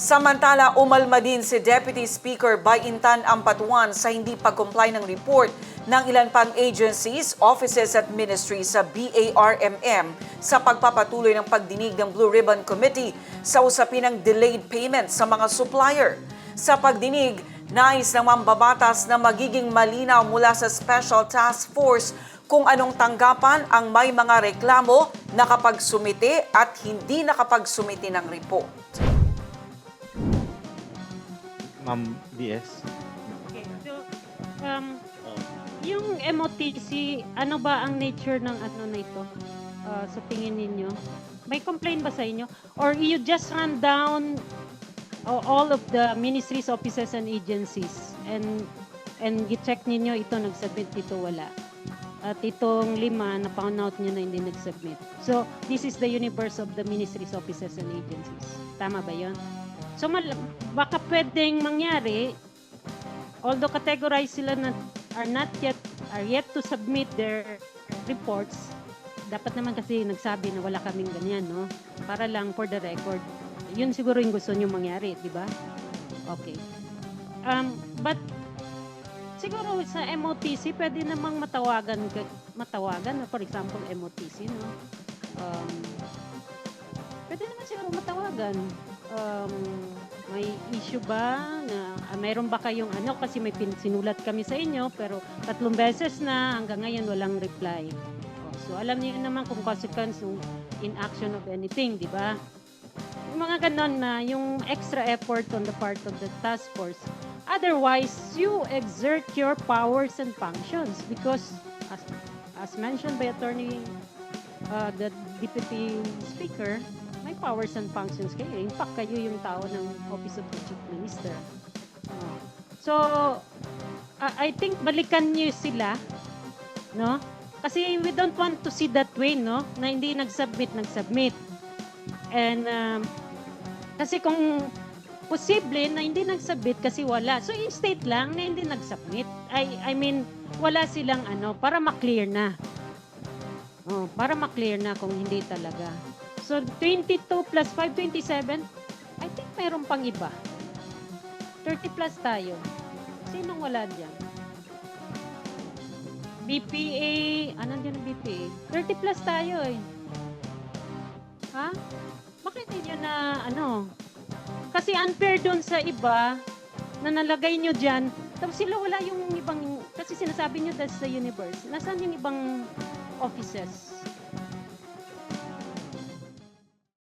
Samantala, umalma din si Deputy Speaker Bayintan Ampatuan sa hindi pag-comply ng report ng ilan pang agencies, offices at ministries sa BARMM sa pagpapatuloy ng pagdinig ng Blue Ribbon Committee sa usapin ng delayed payment sa mga supplier. Sa pagdinig, nais ng mambabatas na magiging malinaw mula sa Special Task Force kung anong tanggapan ang may mga reklamo nakapagsumite at hindi nakapagsumite ng report. Ma'am DS. Okay. So, yung MOTC, ano ba ang nature ng ano na ito? Sa tingin ninyo? May complaint ba sa inyo? Or you just run down all of the ministries, offices, and agencies and i-check ninyo ito, nag-submit, ito wala. At itong 5, na-found out nyo na hindi nag-submit. So, this is the universe of the ministries, offices, and agencies. Tama ba yon? So, baka pwedeng mangyari, although categorized sila na are yet to submit their reports, dapat naman kasi nagsabi na wala kaming ganyan, no? Para lang for the record. Yun siguro yung gusto nyo mangyari, di ba? Okay. But, siguro sa MOTC, pwede namang matawagan, for example, MOTC, no? Pwede naman siguro matawagan. May issue ba na mayroon ba kayong ano, kasi may sinulat kami sa inyo pero 3 beses na hanggang ngayon walang reply. So alam niyo naman kung consequence ng inaction of anything, di ba? Yung mga ganon na yung extra effort on the part of the task force. Otherwise, you exert your powers and functions because as mentioned by the Deputy Speaker, may powers and functions kayo. In fact, kayo yung tao ng Office of the Chief Minister. So, I think balikan niyo sila, no? Kasi we don't want to see that way, no? Na hindi nag-submit. And, kasi kung posible na hindi nag-submit kasi wala. So, i-state lang na hindi nag-submit. I mean, wala silang ano, para ma-clear na. Para ma-clear na kung hindi talaga. So, 22 plus 5, 27. I think mayroon pang iba. 30 plus tayo. Sinong wala dyan? BPA. Anong dyan ang BPA? 30 plus tayo eh. Ha? Bakit hindi nyo na ano? Kasi unfair dun sa iba na nalagay nyo dyan. Tapos sila wala yung ibang, kasi sinasabi nyo that's the universe. Nasaan yung ibang offices?